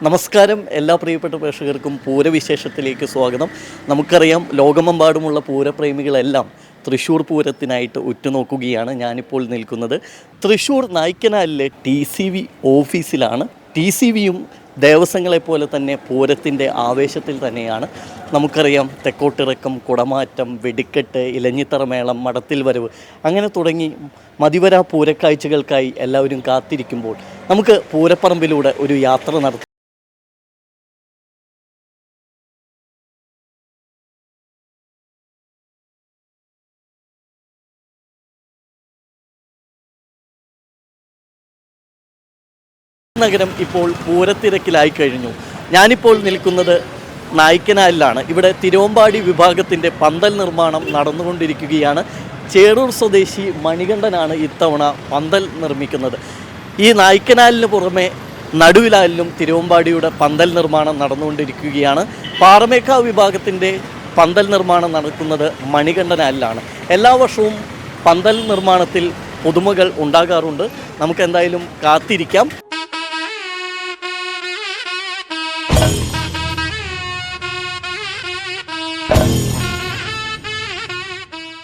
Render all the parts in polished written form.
നമസ്കാരം എല്ലാ പ്രിയപ്പെട്ട പ്രേക്ഷകർക്കും പൂരവിശേഷത്തിലേക്ക് സ്വാഗതം. നമുക്കറിയാം ലോകമെമ്പാടുമുള്ള പൂരപ്രേമികളെല്ലാം തൃശ്ശൂർ പൂരത്തിനായിട്ട് ഉറ്റുനോക്കുകയാണ്. ഞാനിപ്പോൾ നിൽക്കുന്നത് തൃശ്ശൂർ നായ്ക്കനാലിലെ TCV ഓഫീസിലാണ്. TCVയും ദേവസ്വങ്ങളെപ്പോലെ തന്നെ പൂരത്തിൻ്റെ ആവേശത്തിൽ തന്നെയാണ്. നമുക്കറിയാം തെക്കോട്ടിറക്കം, കുടമാറ്റം, വെടിക്കെട്ട്, ഇലഞ്ഞിത്തറ മേളം, മടത്തിൽ വരവ് അങ്ങനെ തുടങ്ങി മതിവരാ പൂരക്കാഴ്ചകൾക്കായി എല്ലാവരും കാത്തിരിക്കുമ്പോൾ നമുക്ക് പൂരപ്പറമ്പിലൂടെ ഒരു യാത്ര നടത്താം. നഗരം ഇപ്പോൾ പൂരത്തിരക്കിലായി കഴിഞ്ഞു. ഞാനിപ്പോൾ നിൽക്കുന്നത് നായ്ക്കനാലിലാണ്. ഇവിടെ തിരുവമ്പാടി വിഭാഗത്തിൻ്റെ പന്തൽ നിർമ്മാണം നടന്നുകൊണ്ടിരിക്കുകയാണ്. ചേറൂർ സ്വദേശി മണികണ്ഠനാണ് ഇത്തവണ പന്തൽ നിർമ്മിക്കുന്നത്. ഈ നായ്ക്കനാലിന് പുറമെ നടുവിലാലിലും തിരുവമ്പാടിയുടെ പന്തൽ നിർമ്മാണം നടന്നുകൊണ്ടിരിക്കുകയാണ്. പാറമേക്കാവ് വിഭാഗത്തിൻ്റെ പന്തൽ നിർമ്മാണം നടക്കുന്നത് മണികണ്ഠനാലിലാണ്. എല്ലാ വർഷവും പന്തൽ നിർമ്മാണത്തിൽ പുതുമകൾ ഉണ്ടാകാറുണ്ട്. നമുക്ക് എന്തായാലും കാത്തിരിക്കാം.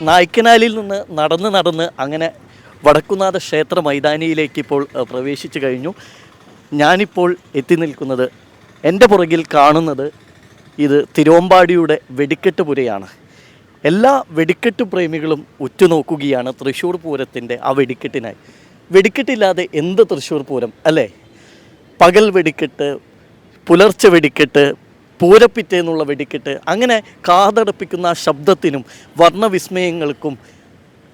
നായ്ക്കനാലിൽ നിന്ന് നടന്ന് അങ്ങനെ വടക്കുന്നാഥ ക്ഷേത്ര മൈതാനിയിലേക്ക് ഇപ്പോൾ പ്രവേശിച്ചു കഴിഞ്ഞു. ഞാനിപ്പോൾ എത്തി നിൽക്കുന്നത്, എൻ്റെ പുറകിൽ കാണുന്നത് ഇത് തിരുവമ്പാടിയുടെ വെടിക്കെട്ട് പുരയാണ്. എല്ലാ വെടിക്കെട്ട് പ്രേമികളും ഉറ്റുനോക്കുകയാണ് തൃശ്ശൂർ പൂരത്തിൻ്റെ ആ വെടിക്കെട്ടിനായി. വെടിക്കെട്ടില്ലാതെ എന്ത് തൃശ്ശൂർ പൂരം അല്ലേ? പകൽ വെടിക്കെട്ട്, പുലർച്ചെ വെടിക്കെട്ട്, പൂരപ്പിറ്റേന്നുള്ള വെടിക്കെട്ട്, അങ്ങനെ കാതടപ്പിക്കുന്ന ശബ്ദത്തിനും വർണ്ണവിസ്മയങ്ങൾക്കും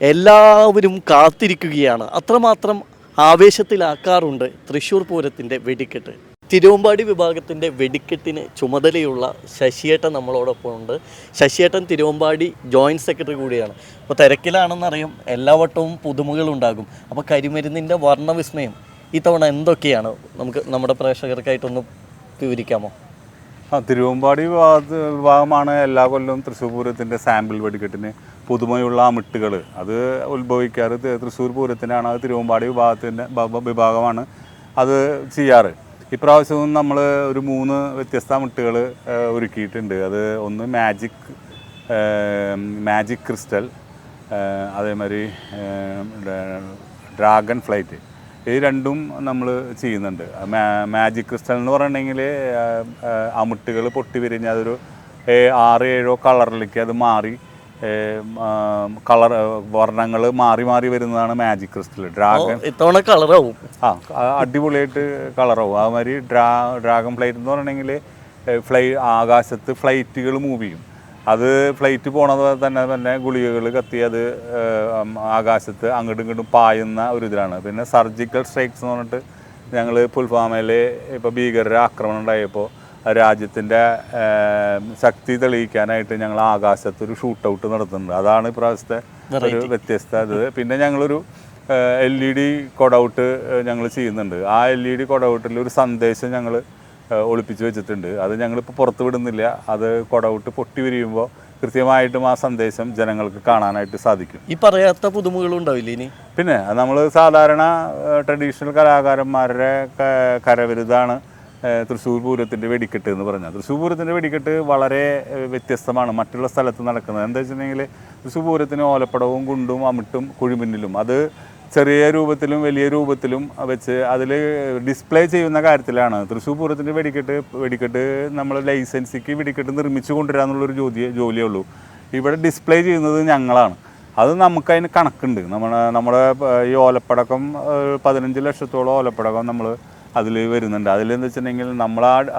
എല്ലാവരും കാത്തിരിക്കുകയാണ്. അത്രമാത്രം ആവേശത്തിലാക്കാറുണ്ട് തൃശ്ശൂർ പൂരത്തിൻ്റെ വെടിക്കെട്ട്. തിരുവമ്പാടി വിഭാഗത്തിൻ്റെ വെടിക്കെട്ടിന് ചുമതലയുള്ള ശശിയേട്ടൻ നമ്മളോടൊപ്പം ഉണ്ട്. ശശിയേട്ടൻ തിരുവമ്പാടി ജോയിൻറ്റ് സെക്രട്ടറി കൂടിയാണ്. അപ്പോൾ തിരക്കിലാണെന്നറിയാം, എല്ലാ വട്ടവും പുതുമകളുണ്ടാകും. അപ്പോൾ കരിമരുന്നിൻ്റെ വർണ്ണവിസ്മയം ഇത്തവണ എന്തൊക്കെയാണ് നമുക്ക് നമ്മുടെ പ്രേക്ഷകർക്കായിട്ടൊന്ന് വിവരിക്കാമോ? തിരുവമ്പാടി വിഭാഗമാണ് എല്ലാ കൊല്ലവും തൃശ്ശൂർ പൂരത്തിൻ്റെ സാമ്പിൾ വെടിക്കെട്ടിന് പുതുമയുള്ള അമിട്ടുകൾ അത് ഉത്ഭവിക്കാറ്. തൃശ്ശൂർ പൂരത്തിനാണ്, അത് തിരുവമ്പാടി വിഭാഗമാണ് അത് ചെയ്യാറ്. ഇപ്രാവശ്യവും നമ്മൾ ഒരു 3 വ്യത്യസ്ത അമിട്ടുകൾ ഒരുക്കിയിട്ടുണ്ട്. അത് ഒന്ന് മാജിക് ക്രിസ്റ്റൽ, അതേമാതിരി ഡ്രാഗൺ ഫ്ലൈറ്റ്, ഈ രണ്ടും നമ്മൾ ചെയ്യുന്നുണ്ട്. മാജിക് ക്രിസ്റ്റൽ എന്ന് പറഞ്ഞിട്ടുണ്ടെങ്കിൽ അമിട്ടുകൾ പൊട്ടി വിരിഞ്ഞ് അതൊരു 6-7 കളറിലേക്ക് അത് മാറി വർണ്ണങ്ങൾ മാറി വരുന്നതാണ് മാജിക് ക്രിസ്റ്റൽ. ഇത്തവണ കളറാവും, അടിപൊളിയായിട്ട് കളറാവും. അതുമാതിരി ഡ്രാഗൺ ഫ്ലൈറ്റ് എന്ന് പറഞ്ഞിട്ടുണ്ടെങ്കിൽ ആകാശത്ത് ഫ്ലൈറ്റുകൾ മൂവ് ചെയ്യും. അത് ഫ്ലൈറ്റ് പോണത് തന്നെ ഗുളികകൾ കത്തി അത് ആകാശത്ത് അങ്ങോട്ടും ഇങ്ങോട്ടും പായുന്ന ഒരു ഇതിലാണ്. പിന്നെ സർജിക്കൽ സ്ട്രൈക്സ് എന്ന് പറഞ്ഞിട്ട് ഞങ്ങൾ പുൽവാമയിൽ ഇപ്പോൾ ഭീകരരുടെ ആക്രമണം ഉണ്ടായപ്പോൾ രാജ്യത്തിൻ്റെ ശക്തി തെളിയിക്കാനായിട്ട് ഞങ്ങൾ ആകാശത്തൊരു ഷൂട്ടൗട്ട് നടത്തുന്നുണ്ട്. അതാണ് ഇപ്രാവശ്യത്തെ ഒരു വ്യത്യസ്ത ഇത്. പിന്നെ ഞങ്ങളൊരു LED കൊടൗട്ട് ഞങ്ങൾ ചെയ്യുന്നുണ്ട്. ആ LED കൊടൗട്ടിൽ ഒരു സന്ദേശം ഞങ്ങൾ ഒളിപ്പിച്ച് വെച്ചിട്ടുണ്ട്. അത് ഞങ്ങളിപ്പോൾ പുറത്ത് വിടുന്നില്ല. അത് കൊടൗട്ട് പൊട്ടി വിരിയുമ്പോൾ കൃത്യമായിട്ടും ആ സന്ദേശം ജനങ്ങൾക്ക് കാണാനായിട്ട് സാധിക്കും. ഈ പറയാത്ത പുതുമകളുണ്ടാവില്ല ഇനി? പിന്നെ നമ്മൾ സാധാരണ ട്രഡീഷണൽ കലാകാരന്മാരുടെ കരവിരുതാണ് തൃശ്ശൂർ പൂരത്തിൻ്റെ വെടിക്കെട്ട് എന്ന് പറഞ്ഞാൽ. തൃശ്ശൂർ പൂരത്തിൻ്റെ വെടിക്കെട്ട് വളരെ വ്യത്യസ്തമാണ് മറ്റുള്ള സ്ഥലത്ത് നടക്കുന്നത്. എന്താ വെച്ചിട്ടുണ്ടെങ്കിൽ തൃശ്ശൂർ പൂരത്തിന് ഓലപ്പടവും ഗുണ്ടും അമിട്ടും കുഴിമിന്നലും അത് ചെറിയ രൂപത്തിലും വലിയ രൂപത്തിലും വെച്ച് അതിൽ ഡിസ്പ്ലേ ചെയ്യുന്ന കാര്യത്തിലാണ്. തൃശ്ശൂർ പൂരത്തിൻ്റെ വെടിക്കെട്ട് നമ്മൾ ലൈസൻസിക്ക് വെടിക്കെട്ട് നിർമ്മിച്ചു കൊണ്ടുവരാന്നുള്ളൊരു ജോലിയേ ഉള്ളൂ. ഇവിടെ ഡിസ്പ്ലേ ചെയ്യുന്നത് ഞങ്ങളാണ്. അത് നമുക്കതിന് കണക്കുണ്ട്. നമ്മുടെ ഈ ഓലപ്പടക്കം 15 ലക്ഷത്തോളം ഓലപ്പടക്കം നമ്മൾ അതിൽ വരുന്നുണ്ട്. അതിലെന്ന് വെച്ചിട്ടുണ്ടെങ്കിൽ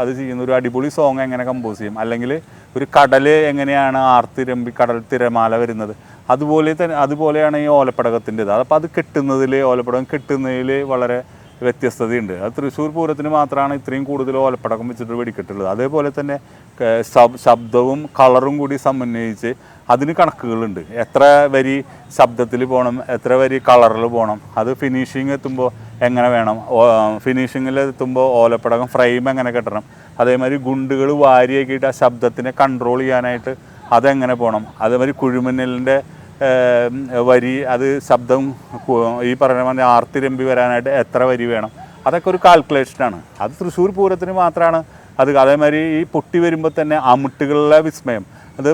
അത് ചെയ്യുന്ന ഒരു അടിപൊളി സോങ് എങ്ങനെ കമ്പോസ് ചെയ്യും, അല്ലെങ്കിൽ ഒരു കടൽ എങ്ങനെയാണ് ആർത്തിരമ്പി കടൽ തിരമാല വരുന്നത്, അതുപോലെയാണ് ഈ ഓലപ്പടകത്തിൻ്റെത്. അപ്പോൾ അത് ഓലപ്പടകം കെട്ടുന്നതിൽ വളരെ വ്യത്യസ്തതയുണ്ട്. അത് തൃശ്ശൂർ പൂരത്തിന് മാത്രമാണ് ഇത്രയും കൂടുതൽ ഓലപ്പടക്കം വെച്ചിട്ട് വെടിക്കെട്ടുള്ളത്. അതേപോലെ തന്നെ ശബ്ദവും കളറും കൂടി സമന്വയിച്ച് അതിന് കണക്കുകളുണ്ട്. എത്ര വരി ശബ്ദത്തിൽ പോകണം, എത്ര വരി കളറിൽ പോകണം, അത് ഫിനിഷിങ് എത്തുമ്പോൾ എങ്ങനെ വേണം, ഫിനിഷിങ്ങിൽ എത്തുമ്പോൾ ഓലപ്പടകം ഫ്രെയിം എങ്ങനെ കെട്ടണം, അതേമാതിരി ഗുണ്ടുകൾ വാരിയാക്കിയിട്ട് ആ ശബ്ദത്തിനെ കൺട്രോൾ ചെയ്യാനായിട്ട് അതെങ്ങനെ പോകണം, അതേമാതിരി കുഴിമിന്നലിൻ്റെ വരി അത് ശബ്ദം ഈ പറഞ്ഞ ആർത്തിരമ്പി വരാനായിട്ട് എത്ര വരി വേണം, അതൊക്കെ ഒരു കാൽക്കുലേഷനാണ്. അത് തൃശ്ശൂർ പൂരത്തിന് മാത്രമാണ് അത്. അതേമാതിരി ഈ പൊട്ടി വരുമ്പോൾ തന്നെ അമുട്ടുകളിലെ വിസ്മയം, അത്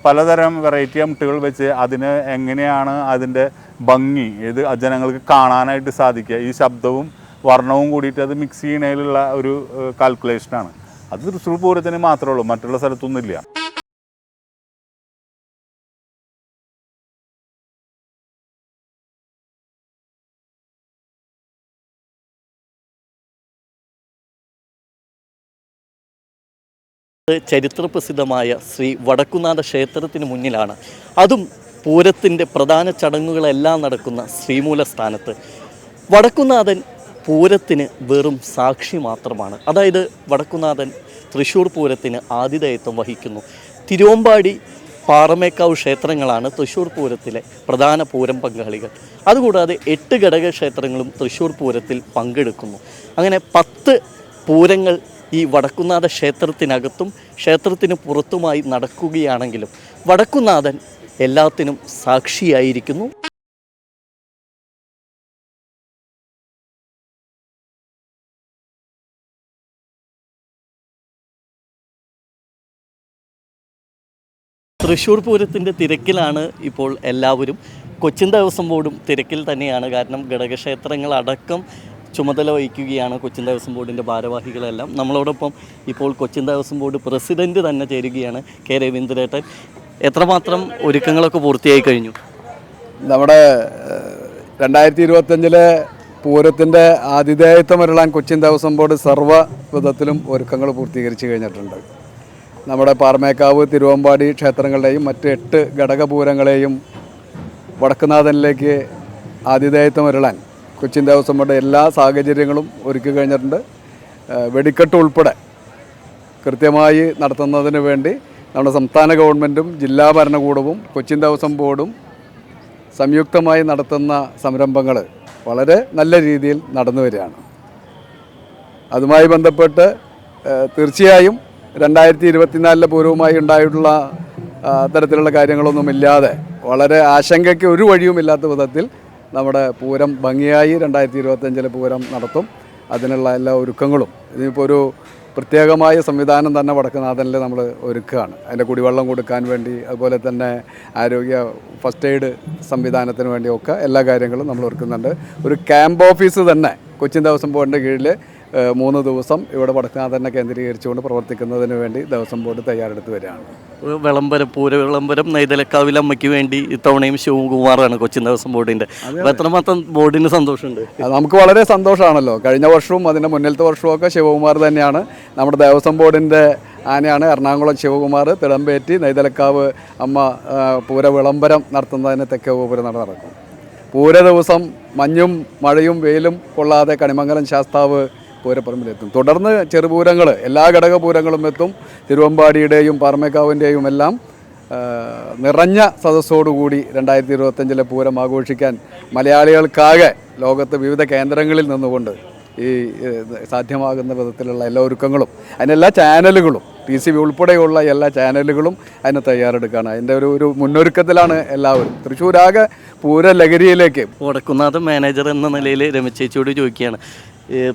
പലതരം വെറൈറ്റി അമുട്ടുകൾ വെച്ച് അതിന് എങ്ങനെയാണ് അതിൻ്റെ ഭംഗി ഇത് ജനങ്ങൾക്ക് കാണാനായിട്ട് സാധിക്കുക, ഈ ശബ്ദവും വർണ്ണവും കൂടിയിട്ട് അത് മിക്സ് ചെയ്യുന്നതിലുള്ള ഒരു കാൽക്കുലേഷനാണ്. അത് തൃശ്ശൂർ പൂരത്തിന് മാത്രമേ ഉള്ളൂ, മറ്റുള്ള സ്ഥലത്തൊന്നുമില്ല. ചരിത്രപ്രസിദ്ധമായ ശ്രീ വടക്കുന്നാഥ ക്ഷേത്രത്തിന് മുന്നിലാണ്. അതും പൂരത്തിൻ്റെ പ്രധാന ചടങ്ങുകളെല്ലാം നടക്കുന്ന ശ്രീമൂലസ്ഥാനത്ത്. വടക്കുന്നാഥൻ പൂരത്തിന് വെറും സാക്ഷി മാത്രമാണ്. അതായത് വടക്കുന്നാഥൻ തൃശ്ശൂർ പൂരത്തിന് ആതിഥേയത്വം വഹിക്കുന്നു. തിരുവമ്പാടി, പാറമേക്കാവ് ക്ഷേത്രങ്ങളാണ് തൃശ്ശൂർ പൂരത്തിലെ പ്രധാന പൂരം പങ്കാളികൾ. അതുകൂടാതെ 8 ഘടക ക്ഷേത്രങ്ങളും തൃശ്ശൂർ പൂരത്തിൽ പങ്കെടുക്കുന്നു. അങ്ങനെ 10 പൂരങ്ങൾ ഈ വടക്കുന്നാഥ ക്ഷേത്രത്തിനകത്തും ക്ഷേത്രത്തിന് പുറത്തുമായി നടക്കുകയാണെങ്കിലും വടക്കുന്നാഥൻ എല്ലാത്തിനും സാക്ഷിയായിരിക്കുന്നു. തൃശ്ശൂർ പൂരത്തിൻ്റെ തിരക്കിലാണ് ഇപ്പോൾ എല്ലാവരും. കൊച്ചിൻ ദേവസ്വം ബോർഡും തിരക്കിൽ തന്നെയാണ്. കാരണം ഘടകക്ഷേത്രങ്ങളടക്കം ചുമതല വഹിക്കുകയാണ് കൊച്ചിൻ ദേവസ്വം ബോർഡിൻ്റെ ഭാരവാഹികളെല്ലാം. നമ്മളോടൊപ്പം ഇപ്പോൾ കൊച്ചിൻ ദേവസ്വം ബോർഡ് പ്രസിഡൻറ്റ് തന്നെ ചേരുകയാണ്, കെ രവീന്ദ്രേട്ടൻ. എത്രമാത്രം ഒരുക്കങ്ങളൊക്കെ പൂർത്തിയായി കഴിഞ്ഞു? നമ്മുടെ 2025 പൂരത്തിൻ്റെ ആതിഥേയത്വം വരളാൻ കൊച്ചിൻ ദേവസ്വം ബോർഡ് സർവ്വ വിധത്തിലും ഒരുക്കങ്ങൾ പൂർത്തീകരിച്ച് കഴിഞ്ഞിട്ടുണ്ട്. നമ്മുടെ പാറമേക്കാവ്, തിരുവമ്പാടി ക്ഷേത്രങ്ങളുടെയും മറ്റ് 8 ഘടകപൂരങ്ങളെയും വടക്കുന്നാഥനിലേക്ക് ആതിഥേയത്വം വരളാൻ കൊച്ചിൻ ദേവസ്വം ബോർഡ് എല്ലാ സാഹചര്യങ്ങളും ഒരുക്കി കഴിഞ്ഞിട്ടുണ്ട്. വെടിക്കെട്ട് ഉൾപ്പെടെ കൃത്യമായി നടത്തുന്നതിന് വേണ്ടി നമ്മുടെ സംസ്ഥാന ഗവൺമെൻറ്റും ജില്ലാ ഭരണകൂടവും കൊച്ചിൻ ദേവസ്വം ബോർഡും സംയുക്തമായി നടത്തുന്ന സംരംഭങ്ങൾ വളരെ നല്ല രീതിയിൽ നടന്നു വരികയാണ്. അതുമായി ബന്ധപ്പെട്ട് തീർച്ചയായും 2024 പൂരവുമായി ഉണ്ടായിട്ടുള്ള തരത്തിലുള്ള കാര്യങ്ങളൊന്നുമില്ലാതെ വളരെ ആശങ്കയ്ക്ക് ഒരു വഴിയുമില്ലാത്ത വിധത്തിൽ നമ്മുടെ പൂരം ഭംഗിയായി 2025 പൂരം നടത്തും. അതിനുള്ള എല്ലാ ഒരുക്കങ്ങളും ഇതിപ്പോൾ ഒരു പ്രത്യേകമായ സംവിധാനം തന്നെ വടക്കുന്നാഥനിൽ നമ്മൾ ഒരുക്കുകയാണ്. അതിൻ്റെ കുടിവെള്ളം കൊടുക്കാൻ വേണ്ടി, അതുപോലെ തന്നെ ആരോഗ്യ ഫസ്റ്റ് എയ്ഡ് സംവിധാനത്തിന് വേണ്ടിയൊക്കെ എല്ലാ കാര്യങ്ങളും നമ്മൾ ഒരുക്കുന്നുണ്ട്. ഒരു ക്യാമ്പ് ഓഫീസ് തന്നെ കൊച്ചിൻ ദേവസ്വം ബോർഡിൻ്റെ കീഴിൽ 3 ദിവസം ഇവിടെ വടക്കുന്നാഥനെ കേന്ദ്രീകരിച്ചുകൊണ്ട് പ്രവർത്തിക്കുന്നതിന് വേണ്ടി ദേവസ്വം ബോർഡ് തയ്യാറെടുത്ത് വരികയാണ്. പൂര വിളംബരം നെയ്തലക്കാവിലമ്മയ്ക്ക് വേണ്ടി ഇത്തവണയും ശിവകുമാറാണ് കൊച്ചിൻ ദേവസ്വം ബോർഡിൻ്റെ. അപ്പോൾ എത്രമാത്രം ബോർഡിന് സന്തോഷമുണ്ട്? നമുക്ക് വളരെ സന്തോഷമാണല്ലോ. കഴിഞ്ഞ വർഷവും അതിൻ്റെ മുന്നിലത്തെ വർഷവും ഒക്കെ ശിവകുമാർ തന്നെയാണ് നമ്മുടെ ദേവസ്വം ബോർഡിൻ്റെ ആനയാണ്. എറണാകുളം ശിവകുമാർ തിടമ്പേറ്റി നെയ്തലക്കാവ് അമ്മ പൂര വിളംബരം നടത്തുന്നതിന് തെക്കേ ഗോപുരം നടക്കും. പൂര ദിവസം മഞ്ഞും മഴയും വെയിലും കൊള്ളാതെ കണിമംഗലം ശാസ്താവ് പൂരപ്പറമ്പിലെത്തും. തുടർന്ന് ചെറുപൂരങ്ങൾ, എല്ലാ ഘടകപൂരങ്ങളും എത്തും. തിരുവമ്പാടിയുടെയും പാറമേക്കാവിൻ്റെയും എല്ലാം നിറഞ്ഞ സദസ്സോടുകൂടി 2025 പൂരം ആഘോഷിക്കാൻ മലയാളികൾക്കാകെ ലോകത്ത് വിവിധ കേന്ദ്രങ്ങളിൽ നിന്നുകൊണ്ട് ഈ സാധ്യമാകുന്ന വിധത്തിലുള്ള എല്ലാ ഒരുക്കങ്ങളും അതിനെല്ലാ ചാനലുകളും TCV ഉൾപ്പെടെയുള്ള എല്ലാ ചാനലുകളും അതിന് തയ്യാറെടുക്കുകയാണ്. അതിൻ്റെ ഒരു മുന്നൊരുക്കത്തിലാണ് എല്ലാവരും. തൃശ്ശൂരാകെ പൂരലഹരിയിലേക്ക്. വടക്കുന്നാഥൻ മാനേജർ എന്ന നിലയിൽ രമേശേച്ചിയോട് ചോദിക്കുകയാണ്,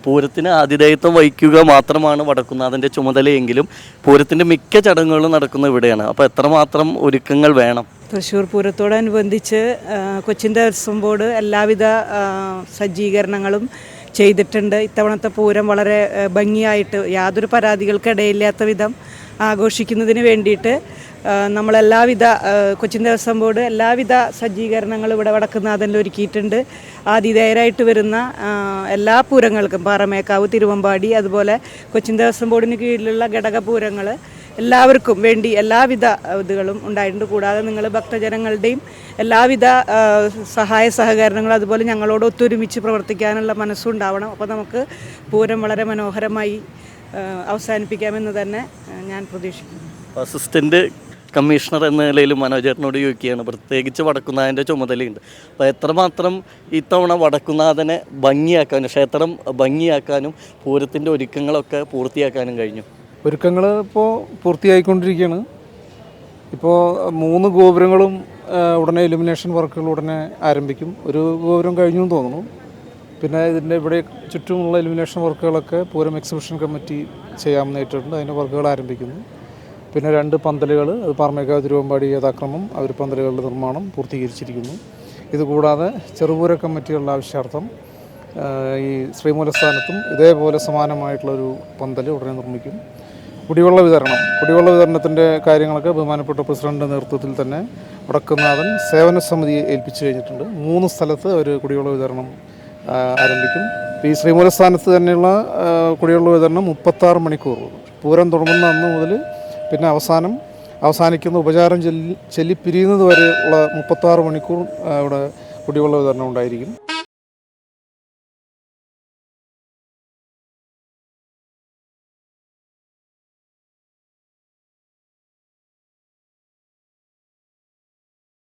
പൂരത്തിന് ആതിഥേയത്വം വഹിക്കുക മാത്രമാണ് വടക്കുന്നാഥൻ്റെ ചുമതലയെങ്കിലും പൂരത്തിൻ്റെ മിക്ക ചടങ്ങുകളും നടക്കുന്നത് ഇവിടെയാണ്. അപ്പോൾ എത്രമാത്രം ഒരുക്കങ്ങൾ വേണം? തൃശ്ശൂർ പൂരത്തോടനുബന്ധിച്ച് കൊച്ചിൻ ദേവസ്വം ബോർഡ് എല്ലാവിധ സജ്ജീകരണങ്ങളും ചെയ്തിട്ടുണ്ട്. ഇത്തവണത്തെ പൂരം വളരെ ഭംഗിയായിട്ട് യാതൊരു പരാതികൾക്കിടയില്ലാത്ത വിധം ആഘോഷിക്കുന്നതിന് വേണ്ടിയിട്ട് നമ്മളെല്ലാവിധ കൊച്ചിൻ ദേവസ്വം ബോർഡ് എല്ലാവിധ സജ്ജീകരണങ്ങളും ഇവിടെ വടക്കുന്നാഥനിൽ ഒരുക്കിയിട്ടുണ്ട്. ആതിഥേയരായിട്ട് വരുന്ന എല്ലാ പൂരങ്ങൾക്കും പാറമേക്കാവ്, തിരുവമ്പാടി, അതുപോലെ കൊച്ചിൻ ദേവസ്വം ബോർഡിന് കീഴിലുള്ള ഘടകപൂരങ്ങൾ എല്ലാവർക്കും വേണ്ടി എല്ലാവിധ ഇതുകളും ഉണ്ടായിട്ടുണ്ട്. കൂടാതെ നിങ്ങൾ ഭക്തജനങ്ങളുടെയും എല്ലാവിധ സഹായ സഹകരണങ്ങളും അതുപോലെ ഞങ്ങളോട് ഒത്തൊരുമിച്ച് പ്രവർത്തിക്കാനുള്ള മനസ്സുണ്ടാവണം. അപ്പോൾ നമുക്ക് പൂരം വളരെ മനോഹരമായി അവസാനിപ്പിക്കാമെന്ന് തന്നെ ഞാൻ പ്രതീക്ഷിക്കുന്നു. അസിസ്റ്റൻ്റ് കമ്മീഷണർ എന്ന നിലയിൽ മനോജേട്ടനോട് ചോദിക്കുകയാണ്, പ്രത്യേകിച്ച് വടക്കുന്നാഥൻ്റെ ചുമതലയുണ്ട്. അപ്പോൾ എത്രമാത്രം ഇത്തവണ വടക്കുന്നാഥനെ ഭംഗിയാക്കാനും ക്ഷേത്രം ഭംഗിയാക്കാനും പൂരത്തിൻ്റെ ഒരുക്കങ്ങളൊക്കെ പൂർത്തിയാക്കാനും കഴിഞ്ഞു? ഒരുക്കങ്ങൾ ഇപ്പോൾ പൂർത്തിയായിക്കൊണ്ടിരിക്കുകയാണ്. ഇപ്പോൾ 3 ഗോപുരങ്ങളും ഉടനെ ഇലുമിനേഷൻ വർക്കുകൾ ഉടനെ ആരംഭിക്കും. ഒരു ഗോപുരം കഴിഞ്ഞു എന്ന് തോന്നുന്നു. പിന്നെ ഇതിൻ്റെ ഇവിടെ ചുറ്റുമുള്ള ഇലുമിനേഷൻ വർക്കുകളൊക്കെ പൂരം എക്സിബിഷൻ കമ്മിറ്റി ചെയ്യാമെന്നായിട്ടുണ്ട്. അതിൻ്റെ വർക്കുകൾ ആരംഭിക്കുന്നു. പിന്നെ 2 പന്തലുകൾ, അത് പാറമേക്കാവ് തിരുവമ്പാടി യഥാക്രമം അവർ പന്തലുകളുടെ നിർമ്മാണം പൂർത്തീകരിച്ചിരിക്കുന്നു. ഇതുകൂടാതെ ചെറുപൂര കമ്മിറ്റികളുടെ ആവശ്യാർത്ഥം ഈ ശ്രീമൂലസ്ഥാനത്തും ഇതേപോലെ സമാനമായിട്ടുള്ളൊരു പന്തൽ ഉടനെ നിർമ്മിക്കും. കുടിവെള്ള വിതരണത്തിൻ്റെ കാര്യങ്ങളൊക്കെ ബഹുമാനപ്പെട്ട പ്രസിഡൻ്റിൻ്റെ നേതൃത്വത്തിൽ തന്നെ വടക്കുന്നാഥൻ സേവന സമിതിയെ ഏൽപ്പിച്ചു കഴിഞ്ഞിട്ടുണ്ട്. 3 സ്ഥലത്ത് അവർ കുടിവെള്ള വിതരണം ആരംഭിക്കും. ഈ ശ്രീമൂലസ്ഥാനത്ത് തന്നെയുള്ള കുടിവെള്ള വിതരണം 36 മണിക്കൂർ, പൂരം തുടങ്ങുന്ന അന്ന് മുതൽ പിന്നെ അവസാനിക്കുന്ന ഉപചാരം ചൊല്ലി പിരിയുന്നത് വരെയുള്ള 36 മണിക്കൂർ ഇവിടെ കുടിവെള്ള വിതരണം ഉണ്ടായിരിക്കും.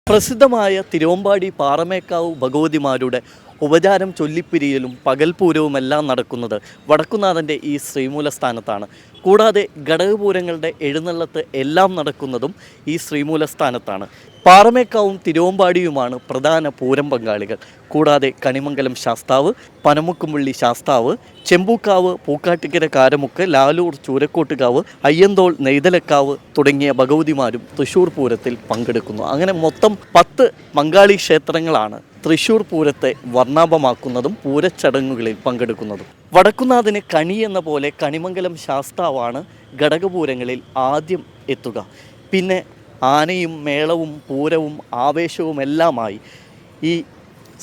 പ്രസിദ്ധമായ തിരുവമ്പാടി പാറമേക്കാവ് ഭഗവതിമാരുടെ ഉപചാരം ചൊല്ലിപ്പിരിയലും പകൽപൂരവുമെല്ലാം നടക്കുന്നത് വടക്കുന്നാഥൻ്റെ ഈ ശ്രീമൂലസ്ഥാനത്താണ്. കൂടാതെ ഘടകപൂരങ്ങളുടെ എഴുന്നള്ളത്ത് എല്ലാം നടക്കുന്നതും ഈ ശ്രീമൂലസ്ഥാനത്താണ്. പാറമേക്കാവും തിരുവമ്പാടിയുമാണ് പ്രധാന പൂരം പങ്കാളികൾ. കൂടാതെ കണിമംഗലം ശാസ്താവ്, പനമുക്കുംപള്ളി ശാസ്താവ്, ചെമ്പൂക്കാവ്, പൂക്കാട്ടിക്കര കാരമുക്ക്, ലാലൂർ ചൂരക്കോട്ടുകാവ്, അയ്യന്തോൾ നെയ്തലക്കാവ് തുടങ്ങിയ ഭഗവതിമാരും തൃശ്ശൂർ പൂരത്തിൽ പങ്കെടുക്കുന്നു. അങ്ങനെ മൊത്തം 10 പങ്കാളി ക്ഷേത്രങ്ങളാണ് തൃശ്ശൂർ പൂരത്തെ വർണ്ണാഭമാക്കുന്നതും പൂരച്ചടങ്ങുകളിൽ പങ്കെടുക്കുന്നതും. വടക്കുന്നാഥന് കണി എന്ന പോലെ കണിമംഗലം ശാസ്താവാണ് ഘടകപൂരങ്ങളിൽ ആദ്യം എത്തുക. പിന്നെ ആനയും മേളവും പൂരവും ആവേശവുമെല്ലാമായി ഈ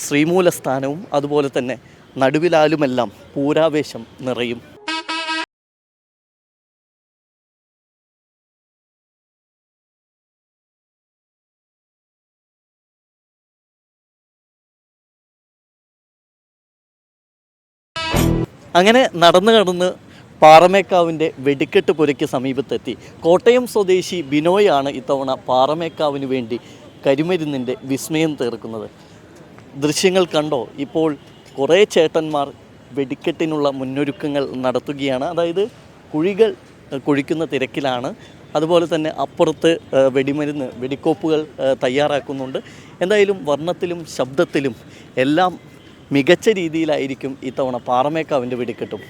ശ്രീമൂലസ്ഥാനവും അതുപോലെ തന്നെ നടുവിലാലുമെല്ലാം പൂരാവേശം നിറയും. അങ്ങനെ നടന്ന് പാറമേക്കാവിൻ്റെ വെടിക്കെട്ട് പുരയ്ക്ക് സമീപത്തെത്തി. കോട്ടയം സ്വദേശി ബിനോയാണ് ഇത്തവണ പാറമേക്കാവിന് വേണ്ടി കരിമരുന്നിൻ്റെ വിസ്മയം തീർക്കുന്നത്. ദൃശ്യങ്ങൾ കണ്ടോ? ഇപ്പോൾ കുറേ ചേട്ടന്മാർ വെടിക്കെട്ടിനുള്ള മുന്നൊരുക്കങ്ങൾ നടത്തുകയാണ്. അതായത് കുഴികൾ കുഴിക്കുന്ന തിരക്കിലാണ്. അതുപോലെ തന്നെ അപ്പുറത്ത് വെടിക്കോപ്പുകൾ തയ്യാറാക്കുന്നുണ്ട്. എന്തായാലും വർണ്ണത്തിലും ശബ്ദത്തിലും എല്ലാം മികച്ച രീതിയിലായിരിക്കും ഇത്തവണ പാറമേക്കാവിൻ്റെ വെടിക്കെട്ടും.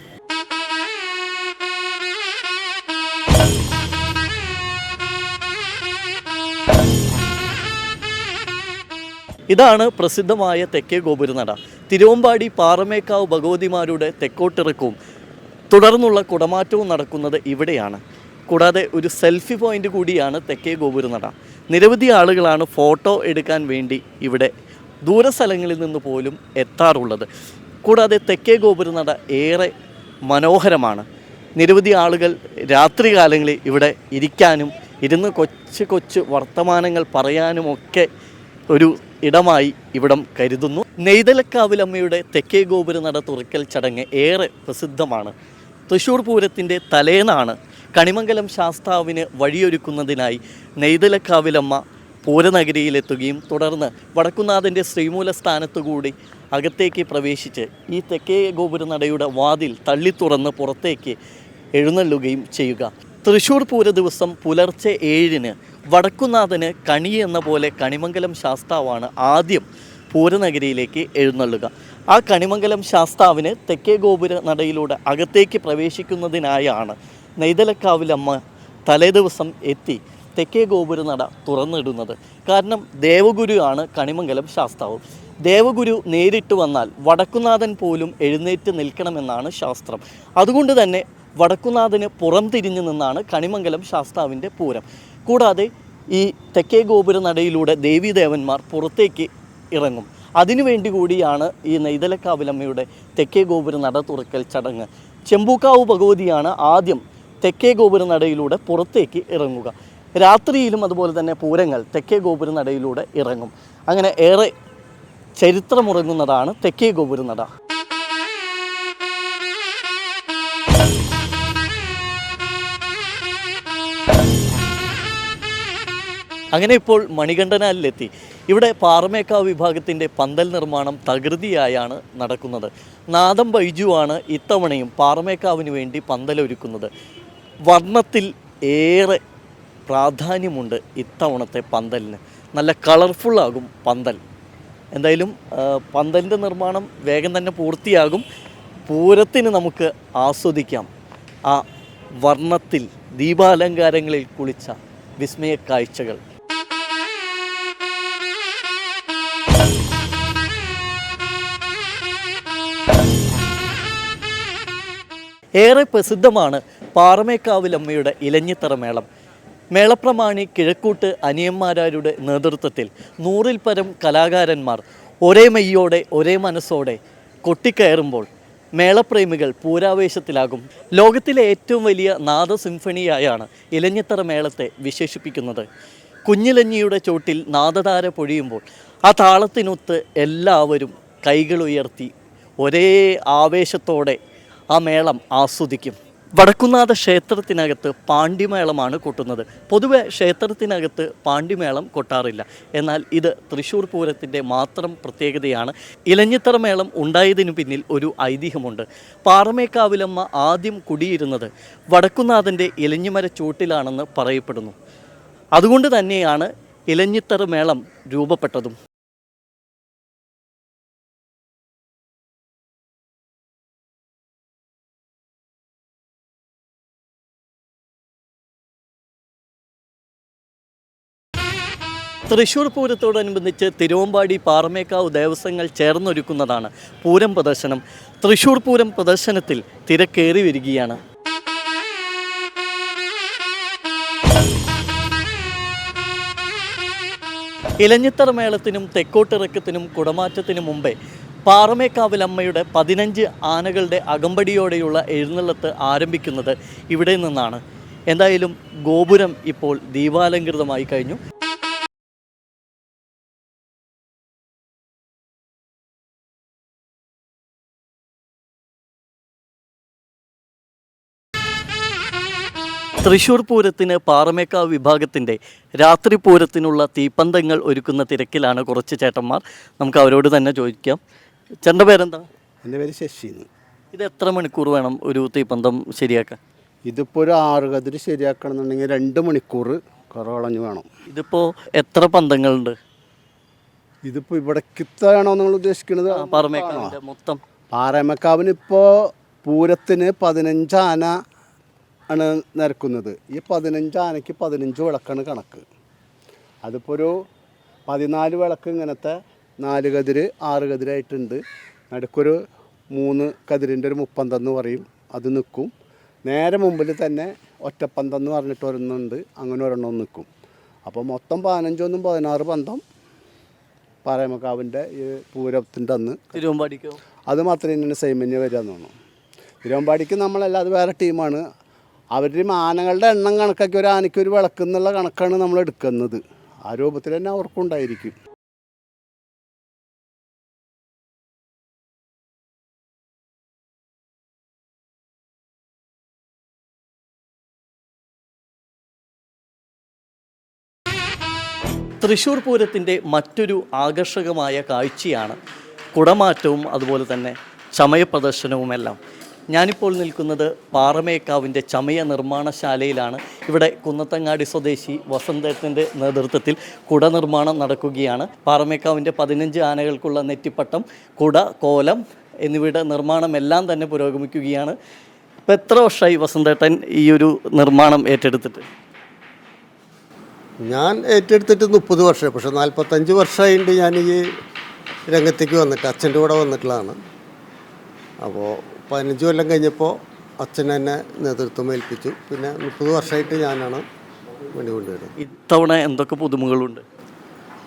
ഇതാണ് പ്രസിദ്ധമായ തെക്കേ ഗോപുരനട. തിരുവമ്പാടി പാറമേക്കാവ് ഭഗവതിമാരുടെ തെക്കോട്ടിറക്കവും തുടർന്നുള്ള കുടമാറ്റവും നടക്കുന്നത് ഇവിടെയാണ്. കൂടാതെ ഒരു സെൽഫി പോയിൻ്റ് കൂടിയാണ് തെക്കേ ഗോപുരനട. നിരവധി ആളുകളാണ് ഫോട്ടോ എടുക്കാൻ വേണ്ടി ഇവിടെ ദൂരസ്ഥലങ്ങളിൽ നിന്ന് പോലും എത്താറുള്ളത്. കൂടാതെ തെക്കേ ഗോപുരനട ഏറെ മനോഹരമാണ്. നിരവധി ആളുകൾ രാത്രികാലങ്ങളിൽ ഇവിടെ ഇരിക്കാനും ഇരുന്ന് കൊച്ചു വർത്തമാനങ്ങൾ പറയാനുമൊക്കെ ഒരു ഇടമായി ഇവിടം കരുതുന്നു. നെയ്തലക്കാവിലമ്മയുടെ തെക്കേ ഗോപുരനട തുറക്കൽ ചടങ്ങ് ഏറെ പ്രസിദ്ധമാണ്. തൃശ്ശൂർ പൂരത്തിൻ്റെ തലേന്നാണ് കണിമംഗലം ശാസ്താവിന് വഴിയൊരുക്കുന്നതിനായി നെയ്തലക്കാവിലമ്മ പൂരനഗരിയിലെത്തുകയും തുടർന്ന് വടക്കുന്നാഥൻ്റെ ശ്രീമൂലസ്ഥാനത്തു കൂടി അകത്തേക്ക് പ്രവേശിച്ച് ഈ തെക്കേ ഗോപുരനടയുടെ വാതിൽ തള്ളിത്തുറന്ന് പുറത്തേക്ക് എഴുന്നള്ളുകയും ചെയ്യുക. തൃശ്ശൂർ പൂര ദിവസം പുലർച്ചെ 7-ന് വടക്കുന്നാഥന് കണി എന്ന പോലെ കണിമംഗലം ശാസ്താവാണ് ആദ്യം പൂരനഗരിയിലേക്ക് എഴുന്നള്ളുക. ആ കണിമംഗലം ശാസ്താവിന് തെക്കേ ഗോപുരനടയിലൂടെ അകത്തേക്ക് പ്രവേശിക്കുന്നതിനായാണ് നെയ്തലക്കാവിലമ്മ തലേദിവസം എത്തി തെക്കേ ഗോപുരനട തുറന്നിടുന്നത്. കാരണം ദേവഗുരു ആണ് കണിമംഗലം ശാസ്താവ്. ദേവഗുരു നേരിട്ട് വന്നാൽ വടക്കുന്നാഥൻ പോലും എഴുന്നേറ്റ് നിൽക്കണമെന്നാണ് ശാസ്ത്രം. അതുകൊണ്ട് തന്നെ വടക്കുന്നാഥന് പുറം തിരിഞ്ഞു നിന്നാണ് കണിമംഗലം ശാസ്താവിൻ്റെ പൂരം. കൂടാതെ ഈ തെക്കേ ഗോപുരനടയിലൂടെ ദേവീദേവന്മാർ പുറത്തേക്ക് ഇറങ്ങും. അതിനുവേണ്ടി കൂടിയാണ് ഈ നെയ്തലക്കാവിലമ്മയുടെ തെക്കേ ഗോപുരനട തുറക്കൽ ചടങ്ങ്. ചെമ്പൂക്കാവ് ഭഗവതിയാണ് ആദ്യം തെക്കേ ഗോപുരനടയിലൂടെ പുറത്തേക്ക് ഇറങ്ങുക. രാത്രിയിലും അതുപോലെ തന്നെ പൂരങ്ങൾ തെക്കേ ഗോപുരനടയിലൂടെ ഇറങ്ങും. അങ്ങനെ ഏറെ ചരിത്രമുറങ്ങുന്നതാണ് തെക്കേ ഗോപുരനട. അങ്ങനെ ഇപ്പോൾ മണികണ്ഠനാലിലെത്തി. ഇവിടെ പാറമേക്കാവ് വിഭാഗത്തിൻ്റെ പന്തൽ നിർമ്മാണം തകൃതിയായാണ് നടക്കുന്നത്. നാദം ബൈജുവാണ് ഇത്തവണയും പാറമേക്കാവിന് വേണ്ടി പന്തലൊരുക്കുന്നത്. വർണ്ണത്തിൽ ഏറെ പ്രാധാന്യമുണ്ട് ഇത്തവണത്തെ പന്തലിന്. നല്ല കളർഫുള്ളാകും പന്തൽ. എന്തായാലും പന്തലിൻ്റെ നിർമ്മാണം വേഗം തന്നെ പൂർത്തിയാകും. പൂരത്തിന് നമുക്ക് ആസ്വദിക്കാം ആ വർണ്ണത്തിൽ ദീപാലങ്കാരങ്ങളിൽ കുളിച്ച വിസ്മയ കാഴ്ചകൾ. ഏറെ പ്രസിദ്ധമാണ് പാറമേക്കാവിലമ്മയുടെ ഇലഞ്ഞിത്തറ മേളം. മേളപ്രമാണി കിഴക്കൂട്ട് അനിയന്മാരാരുടെ നേതൃത്വത്തിൽ 100-ൽ പരം കലാകാരന്മാർ ഒരേ മെയ്യോടെ ഒരേ മനസ്സോടെ കൊട്ടിക്കയറുമ്പോൾ മേളപ്രേമികൾ പൂരാവേശത്തിലാകും. ലോകത്തിലെ ഏറ്റവും വലിയ നാദ സിംഫണിയായാണ് ഇലഞ്ഞിത്തറ മേളത്തെ വിശേഷിപ്പിക്കുന്നത്. കുഞ്ഞിലഞ്ഞിയുടെ ചോട്ടിൽ നാദധാര പൊഴിയുമ്പോൾ ആ താളത്തിനൊത്ത് എല്ലാവരും കൈകളുയർത്തി ഒരേ ആവേശത്തോടെ ആ മേളം ആസ്വദിക്കും. വടക്കുന്നാഥ ക്ഷേത്രത്തിനകത്ത് പാണ്ടിമേളമാണ് കൊട്ടുന്നത്. പൊതുവെ ക്ഷേത്രത്തിനകത്ത് പാണ്ടിമേളം കൊട്ടാറില്ല. എന്നാൽ ഇത് തൃശ്ശൂർ പൂരത്തിൻ്റെ മാത്രം പ്രത്യേകതയാണ്. ഇലഞ്ഞിത്തറ മേളം ഉണ്ടായതിനു പിന്നിൽ ഒരു ഐതിഹ്യമുണ്ട്. പാറമേക്കാവിലമ്മ ആദ്യം കുടിയിരുന്നത് വടക്കുന്നാഥൻ്റെ ഇലഞ്ഞിമര ചൂട്ടിലാണെന്ന് പറയപ്പെടുന്നു. അതുകൊണ്ട് തന്നെയാണ് ഇലഞ്ഞിത്തറ മേളം രൂപപ്പെട്ടതും. തൃശ്ശൂർ പൂരത്തോടനുബന്ധിച്ച് തിരുവമ്പാടി പാറമേക്കാവ് ദേവസ്വങ്ങൾ ചേർന്നൊരുക്കുന്നതാണ് പൂരം പ്രദർശനം. തൃശ്ശൂർ പൂരം പ്രദർശനത്തിൽ തിരക്കേറി വരികയാണ്. ഇലഞ്ഞിത്തറ മേളത്തിനും തെക്കോട്ടിറക്കത്തിനും കുടമാറ്റത്തിനും മുമ്പേ പാറമേക്കാവിലമ്മയുടെ 15 ആനകളുടെ അകമ്പടിയോടെയുള്ള എഴുന്നള്ളത്ത് ആരംഭിക്കുന്നത് ഇവിടെ നിന്നാണ്. എന്തായാലും ഗോപുരം ഇപ്പോൾ ദീപാലങ്കൃതമായി കഴിഞ്ഞു. തൃശ്ശൂർ പൂരത്തിന് പാറമേക്കാവ് വിഭാഗത്തിൻ്റെ രാത്രി പൂരത്തിനുള്ള തീപ്പന്തങ്ങൾ ഒരുക്കുന്ന തിരക്കിലാണ് കുറച്ച് ചേട്ടന്മാർ. നമുക്ക് അവരോട് തന്നെ ചോദിക്കാം. ചേട്ടൻ്റെ പേരെന്താ? എൻ്റെ പേര് ശശി. ഇത് എത്ര മണിക്കൂർ വേണം ഒരു തീപ്പന്തം ശരിയാക്കാൻ? ഇതിപ്പോൾ ഒരു 6 കതിര് ശരിയാക്കണമെന്നുണ്ടെങ്കിൽ 2 മണിക്കൂർ കുറവളഞ്ഞ് വേണം. ഇതിപ്പോൾ എത്ര പന്തങ്ങളുണ്ട്? ഇതിപ്പോൾ ഇവിടേക്കത്താണോ നിങ്ങൾ ഉദ്ദേശിക്കുന്നത്? പാറമേക്കാവിൻ്റെ മൊത്തം. പാറമേക്കാവിന് ഇപ്പോൾ പൂരത്തിന് 15 ആന ആണ് നിരക്കുന്നത്. ഈ 15 ആനയ്ക്ക് 15 വിളക്കാണ് കണക്ക്. അതിപ്പോൾ ഒരു 14 വിളക്ക് ഇങ്ങനത്തെ 4 കതിര് 6 കതിരായിട്ടുണ്ട്. നടുക്കൊരു 3 കതിരിൻ്റെ ഒരു മുപ്പന്തെന്ന് പറയും, അത് നിൽക്കും. നേരെ മുമ്പിൽ തന്നെ ഒറ്റപ്പന്തെന്ന് പറഞ്ഞിട്ട് ഒരെണ്ണമുണ്ട്, അങ്ങനെ ഒരെണ്ണം നിൽക്കും. അപ്പോൾ മൊത്തം 15 16 പന്തം പാറമേക്കാവിൻ്റെ ഈ പൂരത്തിൻ്റെ അന്ന്. തിരുവമ്പാടിക്കോ? അത് മാത്രമേ ഇങ്ങനെ സൈമന്യ വരിക എന്ന് തോന്നുന്നു. തിരുവമ്പാടിക്ക് നമ്മളല്ല, അത് വേറെ ടീമാണ്. അവരുടെ ആനകളുടെ എണ്ണം കണക്കാക്കി ഒരു ആനയ്ക്ക് ഒരു വിളക്ക് എന്നുള്ള കണക്കാണ് നമ്മൾ എടുക്കുന്നത്. ആ രൂപത്തിൽ തന്നെ അവർക്കുണ്ടായിരിക്കും. തൃശ്ശൂർ പൂരത്തിൻ്റെ മറ്റൊരു ആകർഷകമായ കാഴ്ചയാണ് കുടമാറ്റവും അതുപോലെ തന്നെ ചമയ പ്രദർശനവുമെല്ലാം. ഞാനിപ്പോൾ നിൽക്കുന്നത് പാറമേക്കാവിൻ്റെ ചമയ നിർമ്മാണശാലയിലാണ്. ഇവിടെ കുന്നത്തങ്ങാടി സ്വദേശി വസന്തേട്ടൻ്റെ നേതൃത്വത്തിൽ കുട നിർമ്മാണം നടക്കുകയാണ്. പാറമേക്കാവിൻ്റെ 15 ആനകൾക്കുള്ള നെറ്റിപ്പട്ടം, കുട, കോലം എന്നിവയുടെ നിർമ്മാണം എല്ലാം തന്നെ പുരോഗമിക്കുകയാണ്. ഇപ്പോൾ എത്ര വർഷമായി വസന്തേട്ടൻ ഈ ഒരു നിർമ്മാണം ഏറ്റെടുത്തിട്ട്? ഞാൻ ഏറ്റെടുത്തിട്ട് 30 വർഷം. പക്ഷേ 45 വർഷമായിട്ട് ഞാൻ ഈ രംഗത്തേക്ക് വന്നിട്ട് അച്ഛൻ്റെ കൂടെ വന്നിട്ടുള്ളതാണ്. അപ്പോൾ 15 കൊല്ലം കഴിഞ്ഞപ്പോൾ അച്ഛൻ എന്നെ നേതൃത്വം ഏൽപ്പിച്ചു. പിന്നെ 30 വർഷമായിട്ട് ഞാനാണ് വേണ്ടി കൊണ്ടുവരുന്നത്. ഇത്തവണ എന്തൊക്കെ പുതുമകളുണ്ട്?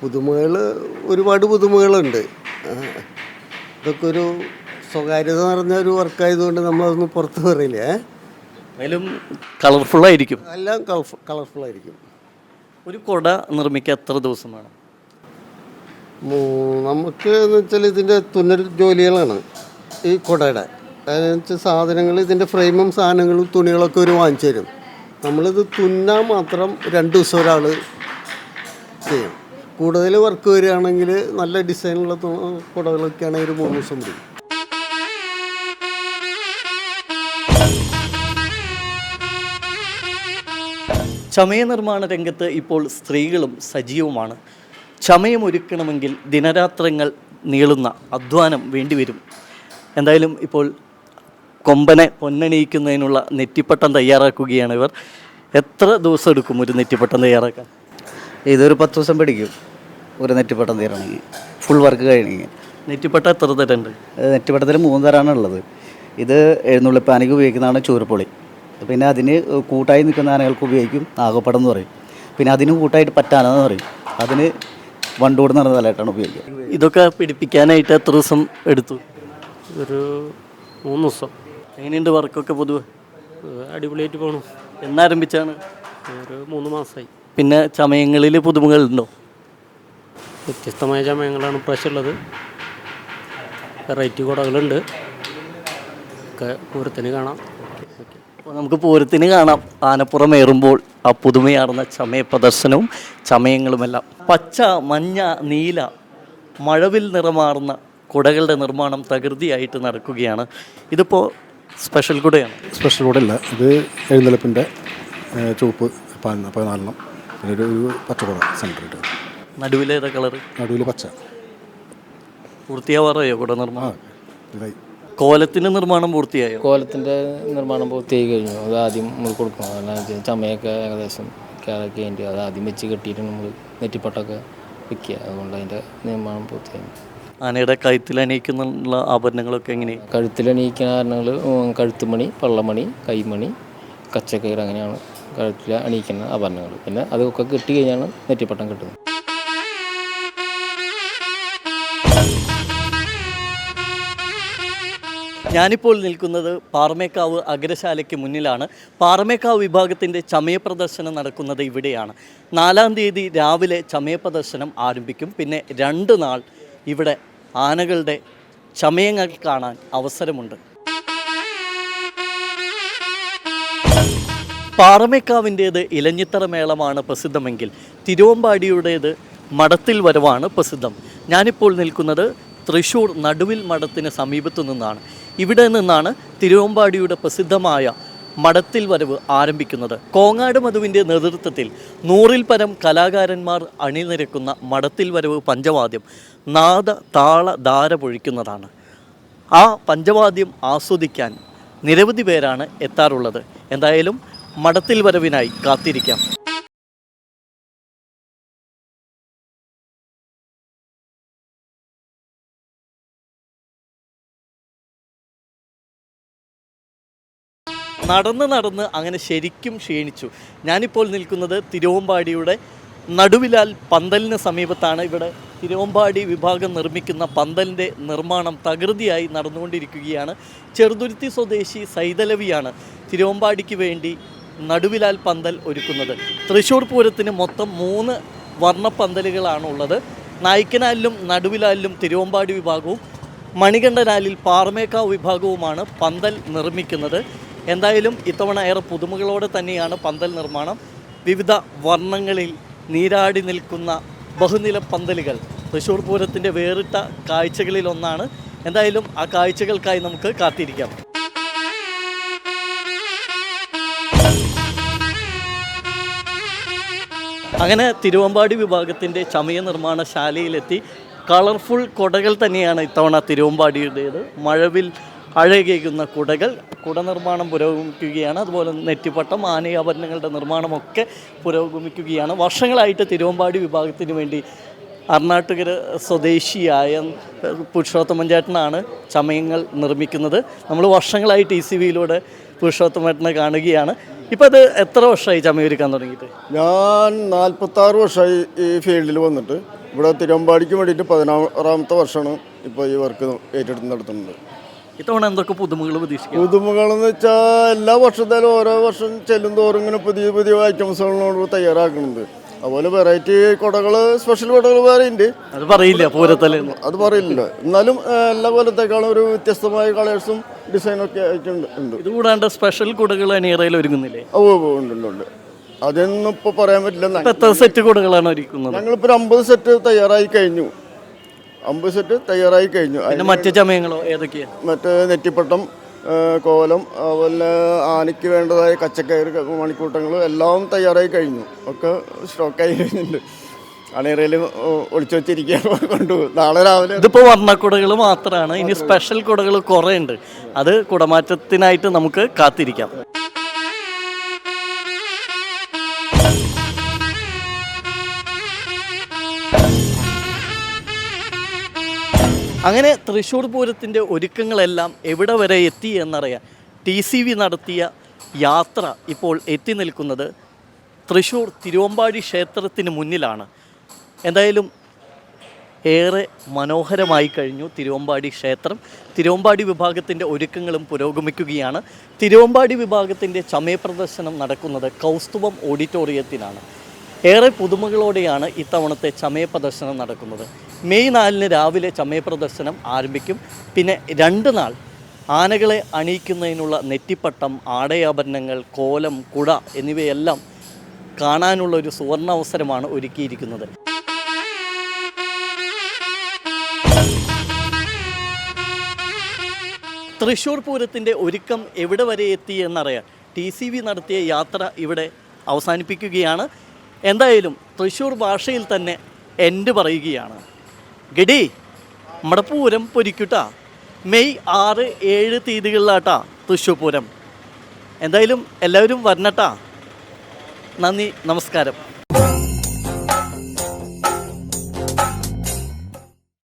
പുതുമകൾ ഒരുപാട് പുതുമകളുണ്ട്. ഇതൊക്കെ ഒരു സ്വകാര്യത നിറഞ്ഞ ഒരു വർക്കായതുകൊണ്ട് നമ്മളതൊന്നും പുറത്ത് പറയില്ലേ. അതിലും കളർഫുള്ളായിരിക്കും, എല്ലാം കളർഫുള്ളായിരിക്കും. ഒരു കുട നിർമ്മിക്കാൻ എത്ര ദിവസം വേണം? നമുക്ക് എന്ന് വെച്ചാൽ ഇതിൻ്റെ തുന്നൽ ജോലികളാണ് ഈ കുടയുടെ. അതെന്ന് വെച്ചാൽ സാധനങ്ങൾ, ഇതിൻ്റെ ഫ്രെയിമും സാധനങ്ങളും തുണികളൊക്കെ ഒരു വാങ്ങിച്ചു തരും. നമ്മളിത് തുന്നാൻ മാത്രം 2 ദിവസം ഒരാൾ ചെയ്യും. കൂടുതൽ വർക്ക് വരികയാണെങ്കിൽ നല്ല ഡിസൈനുള്ള കുടകളൊക്കെ ആണെങ്കിൽ ഒരു 3 ദിവസം പിടിക്കും. ചമയ നിർമ്മാണ രംഗത്ത് ഇപ്പോൾ സ്ത്രീകളും സജീവമാണ്. ചമയമൊരുക്കണമെങ്കിൽ ദിനരാത്രങ്ങൾ നീളുന്ന അധ്വാനം വേണ്ടിവരും. എന്തായാലും ഇപ്പോൾ കൊമ്പനെ പൊന്നണിയിക്കുന്നതിനുള്ള നെറ്റിപ്പട്ടം തയ്യാറാക്കുകയാണ് ഇവർ. എത്ര ദിവസം എടുക്കും ഒരു നെറ്റിപ്പട്ടം തയ്യാറാക്കാൻ? ഇതൊരു 10 ദിവസം പിടിക്കും ഒരു നെറ്റിപ്പട്ടം തീരണമെങ്കിൽ, ഫുൾ വർക്ക് കഴിയണമെങ്കിൽ. നെറ്റിപ്പട്ടം എത്ര തരമുണ്ട്? നെറ്റിപ്പട്ടത്തിൽ 3 തരമാണ് ഉള്ളത്. ഇത് എഴുന്നള്ളിപ്പാനയ്ക്ക് ഉപയോഗിക്കുന്നതാണ് ചൂരപ്പൊളി. പിന്നെ അതിന് കൂട്ടായി നിൽക്കുന്ന ആനകൾക്ക് ഉപയോഗിക്കും നാഗപ്പടം എന്ന് പറയും. പിന്നെ അതിന് കൂട്ടായിട്ട് പറ്റാനെന്ന് പറയും. അതിന് വണ്ടൂട് എന്ന് പറഞ്ഞ തലയായിട്ടാണ് ഉപയോഗിക്കുക. ഇതൊക്കെ പിടിപ്പിക്കാനായിട്ട് എത്ര ദിവസം എടുത്തു? ഒരു 3 ദിവസം. എങ്ങനെയുണ്ട് വർക്കൊക്കെ പൊതുവെ? അടിപൊളിയായിട്ട് പോകണം. എന്നാരംഭിച്ചാണ്? ഒരു 3 മാസമായി. പിന്നെ ചമയങ്ങളിൽ പുതുമകളുണ്ടോ? വ്യത്യസ്തമായ ചമയങ്ങളാണ് ഇപ്രാവശ്യമുള്ളത്. വെറൈറ്റി കുടകളുണ്ട്, ഒക്കെ പൂരത്തിന് കാണാം. അപ്പോൾ നമുക്ക് പൂരത്തിന് കാണാം ആനപ്പുറം ഏറുമ്പോൾ ആ പുതുമയാർന്ന ചമയ പ്രദർശനവും ചമയങ്ങളുമെല്ലാം. പച്ച, മഞ്ഞ, നീല, മഴവിൽ നിറമാർന്ന കുടകളുടെ നിർമ്മാണം തകൃതിയായിട്ട് നടക്കുകയാണ്. ഇതിപ്പോൾ സ്പെഷ്യൽ കുടയാണ്. സ്പെഷ്യൽ കൂടെയല്ല, ഇത് എഴുന്നള്ളിപ്പിൻ്റെ ചുവപ്പ് 14 പിന്നെ ഒരു പച്ചക്കുട സെൻറ്ററിട്ട്. നടുവിലേതാ കളറ്? നടുവിൽ പച്ച. പൂർത്തിയാവാറായോ കുട നിർമ്മാണം? ഇതായി കോലത്തിൻ്റെ നിർമ്മാണം പൂർത്തിയായോ? കോലത്തിൻ്റെ നിർമ്മാണം പൂർത്തിയായി കഴിഞ്ഞു. അത് ആദ്യം നമ്മൾ കൊടുക്കണം. കാരണം ചമയൊക്കെ ഏകദേശം കഴിഞ്ഞിട്ട് അത് ആദ്യം വെച്ച് കെട്ടിയിട്ട് നമ്മൾ നെറ്റിപ്പട്ടൊക്കെ വെക്കുക. അതുകൊണ്ട് അതിൻ്റെ നിർമ്മാണം പൂർത്തിയായി. ആനയുടെ കഴുത്തിലണിയിക്കുന്നുള്ള ആഭരണങ്ങളൊക്കെ എങ്ങനെയാണ്? കഴുത്തിലണിയിക്കുന്ന ആഭരണങ്ങൾ കഴുത്തുമണി, പള്ളമണി, കൈമണി, കച്ചക്കയർ, അങ്ങനെയാണ് കഴുത്തിൽ അണിയിക്കുന്ന ആഭരണങ്ങൾ. പിന്നെ അതൊക്കെ കെട്ടി കഴിഞ്ഞാണ് നെറ്റിപ്പട്ടം കിട്ടുന്നത്. ഞാനിപ്പോൾ നിൽക്കുന്നത് പാറമേക്കാവ് അഗ്രശാലയ്ക്ക് മുന്നിലാണ്. പാറമേക്കാവ് വിഭാഗത്തിൻ്റെ ചമയ പ്രദർശനം നടക്കുന്നത് ഇവിടെയാണ്. 4-ാം തീയതി രാവിലെ ചമയ പ്രദർശനം ആരംഭിക്കും. പിന്നെ 2 നാൾ ഇവിടെ ആനകളുടെ ചമയങ്ങൾ കാണാൻ അവസരമുണ്ട്. പാറമേക്കാവിൻ്റേത് ഇലഞ്ഞിത്തറ മേളമാണ് പ്രസിദ്ധമെങ്കിൽ തിരുവമ്പാടിയുടേത് മഠത്തിൽ വരവാണ് പ്രസിദ്ധം. ഞാനിപ്പോൾ നിൽക്കുന്നത് തൃശ്ശൂർ നടുവിൽ മഠത്തിന് സമീപത്തു നിന്നാണ്. ഇവിടെ നിന്നാണ് തിരുവമ്പാടിയുടെ പ്രസിദ്ധമായ മഠത്തിൽ വരവ് ആരംഭിക്കുന്നത്. കോങ്ങാട് മധുവിൻ്റെ നേതൃത്വത്തിൽ 100-ൽ പരം കലാകാരന്മാർ അണിനിരക്കുന്ന മഠത്തിൽ വരവ് പഞ്ചവാദ്യം നാദ താള ധാര പൊഴിക്കുന്നതാണ്. ആ പഞ്ചവാദ്യം ആസ്വദിക്കാൻ നിരവധി പേരാണ് എത്താറുള്ളത്. എന്തായാലും മഠത്തിൽ വരവിനായി കാത്തിരിക്കാം. നടന്ന് അങ്ങനെ ശരിക്കും ക്ഷീണിച്ചു. ഞാനിപ്പോൾ നിൽക്കുന്നത് തിരുവമ്പാടിയുടെ നടുവിലാൽ പന്തലിന് സമീപത്താണ്. ഇവിടെ തിരുവമ്പാടി വിഭാഗം നിർമ്മിക്കുന്ന പന്തലിൻ്റെ നിർമ്മാണം തകൃതിയായി നടന്നുകൊണ്ടിരിക്കുകയാണ്. ചെറുതുരുത്തി സ്വദേശി സൈതലവിയാണ് തിരുവമ്പാടിക്ക് വേണ്ടി നടുവിലാൽ പന്തൽ ഒരുക്കുന്നത്. തൃശ്ശൂർ പൂരത്തിന് മൊത്തം 3 വർണ്ണപ്പന്തലുകളാണുള്ളത്. നായ്ക്കനാലിലും നടുവിലാലിലും തിരുവമ്പാടി വിഭാഗവും മണികണ്ഠനാലിൽ പാറമേക്കാവ് വിഭാഗവുമാണ് പന്തൽ നിർമ്മിക്കുന്നത്. എന്തായാലും ഇത്തവണ ഏറെ പുതുമകളോടെ തന്നെയാണ് പന്തൽ നിർമ്മാണം. വിവിധ വർണ്ണങ്ങളിൽ നീരാടി നിൽക്കുന്ന ബഹുനില പന്തലുകൾ തൃശ്ശൂർ പൂരത്തിൻ്റെ വേറിട്ട കാഴ്ചകളിലൊന്നാണ്. എന്തായാലും ആ കാഴ്ചകൾക്കായി നമുക്ക് കാത്തിരിക്കാം. അങ്ങനെ തിരുവമ്പാടി വിഭാഗത്തിൻ്റെ ചമയ നിർമ്മാണശാലയിലെത്തി. കളർഫുൾ കുടകൾ തന്നെയാണ് ഇത്തവണ തിരുവമ്പാടിയുടേത്. മഴവിൽ അഴകേകുന്ന കുടകൾ, കുട നിർമ്മാണം പുരോഗമിക്കുകയാണ്. അതുപോലെ നെറ്റിപ്പട്ടം, ആനയാഭരണങ്ങളുടെ നിർമ്മാണമൊക്കെ പുരോഗമിക്കുകയാണ്. വർഷങ്ങളായിട്ട് തിരുവമ്പാടി വിഭാഗത്തിന് വേണ്ടി അർണാട്ടുകര സ്വദേശിയായ പുരുഷോത്തമൻ ചേട്ടനാണ് ചമയങ്ങൾ നിർമ്മിക്കുന്നത്. നമ്മൾ വർഷങ്ങളായി TCVയിലൂടെ പുരുഷോത്തമേട്ടനെ കാണുകയാണ്. ഇപ്പോൾ അത് എത്ര വർഷമായി ചമയൊരുക്കാൻ തുടങ്ങിയിട്ട്? ഞാൻ 46 വർഷമായി ഈ ഫീൽഡിൽ വന്നിട്ട്. ഇവിടെ തിരുവമ്പാടിക്ക് വേണ്ടിയിട്ട് 16-ാമത്തെ വർഷമാണ് ഇപ്പോൾ ഈ വർക്ക് ഏറ്റെടുത്ത് നടത്തുന്നത്. ഇത്തവണ എന്തൊക്കെ പുതുമകൾ പ്രതീക്ഷിക്കും? പുതുമകളെന്ന് വെച്ചാൽ എല്ലാ വർഷത്തേലും ഓരോ വർഷം ചെല്ലും തോറും ഇങ്ങനെ പുതിയ പുതിയ ഐറ്റംസുകളോട് തയ്യാറാക്കുന്നുണ്ട്. അതുപോലെ വെറൈറ്റി കുടകൾ, സ്പെഷ്യൽ കുടകൾ വേറെ ഉണ്ട്. അത് പറയില്ല പൂരത്തല്ലേ? അത് പറയില്ല. എന്നാലും എല്ലാ കൊല്ലത്തേക്കാളും ഒരു വ്യത്യസ്തമായ കളേഴ്സും ഡിസൈനൊക്കെ ആയിട്ടുണ്ട്. ഇത് കൂടാണ്ട് സ്പെഷ്യൽ കുടകൾ അണിയറയിൽ ഒരുങ്ങുന്നില്ലേ? ഉണ്ട്. അതൊന്നും ഇപ്പോൾ പറയാൻ പറ്റില്ല. എത്ര സെറ്റ് കുടകളാണ് ഒരുക്കുന്നത്? ഞങ്ങളിപ്പോൾ 50 സെറ്റ് തയ്യാറായി കഴിഞ്ഞു. 50 സെറ്റ് തയ്യാറായി കഴിഞ്ഞു. പിന്നെ മറ്റു ചമയങ്ങളോ ഏതൊക്കെയാണ്? മറ്റേ നെറ്റിപ്പട്ടം, കോലം, അതുപോലെ ആനയ്ക്ക് വേണ്ടതായ കച്ചക്കയർ, മണിക്കൂട്ടങ്ങൾ എല്ലാം തയ്യാറായി കഴിഞ്ഞു. ഒക്കെ സ്റ്റോക്കായി കഴിഞ്ഞിട്ടുണ്ട്. അണേറയിൽ ഒളിച്ചു വെച്ചിരിക്കുക കൊണ്ടുപോകും. നാളെ രാവിലെ ഇതിപ്പോൾ വർണ്ണക്കുടകൾ മാത്രമാണ്, ഇനി സ്പെഷ്യൽ കുടകൾ കുറേ ഉണ്ട്. അത് കുടമാറ്റത്തിനായിട്ട് നമുക്ക് കാത്തിരിക്കാം. അങ്ങനെ തൃശ്ശൂർ പൂരത്തിൻ്റെ ഒരുക്കങ്ങളെല്ലാം എവിടെ വരെ എത്തി എന്നറിയാം. TCV നടത്തിയ യാത്ര ഇപ്പോൾ എത്തി നിൽക്കുന്നത് തൃശ്ശൂർ തിരുവമ്പാടി ക്ഷേത്രത്തിന് മുന്നിലാണ്. എന്തായാലും ഏറെ മനോഹരമായി കഴിഞ്ഞു തിരുവമ്പാടി ക്ഷേത്രം. തിരുവമ്പാടി വിഭാഗത്തിൻ്റെ ഒരുക്കങ്ങളും പുരോഗമിക്കുകയാണ്. തിരുവമ്പാടി വിഭാഗത്തിൻ്റെ ചമയ പ്രദർശനം നടക്കുന്നത് കൗസ്തുഭം ഓഡിറ്റോറിയത്തിലാണ്. ഏറെ പുതുമകളോടെയാണ് ഇത്തവണത്തെ ചമയ പ്രദർശനം നടക്കുന്നത്. മെയ് 4 രാവിലെ ചമയ പ്രദർശനം ആരംഭിക്കും. പിന്നെ 2 നാൾ ആനകളെ അണിയിക്കുന്നതിനുള്ള നെറ്റിപ്പട്ടം, ആടയാഭരണങ്ങൾ, കോലം, കുട എന്നിവയെല്ലാം കാണാനുള്ള ഒരു സുവർണ അവസരമാണ് ഒരുക്കിയിരിക്കുന്നത്. തൃശ്ശൂർ പൂരത്തിൻ്റെ ഒരുക്കം എവിടെ വരെ എത്തി എന്നറിയാം. TCV നടത്തിയ യാത്ര ഇവിടെ അവസാനിപ്പിക്കുകയാണ്. എന്തായാലും തൃശ്ശൂർ ഭാഷയിൽ തന്നെ എൻഡ് പറയുകയാണ്. ഗഡി നമ്മുടെ പൂരം പൊരിക്കൂട്ടാ. മെയ് 6, 7 തീയതികളിലാട്ടാ തൃശ്ശൂർ പൂരം. എന്തായാലും എല്ലാവരും വരണട്ടാ. നന്ദി, നമസ്കാരം.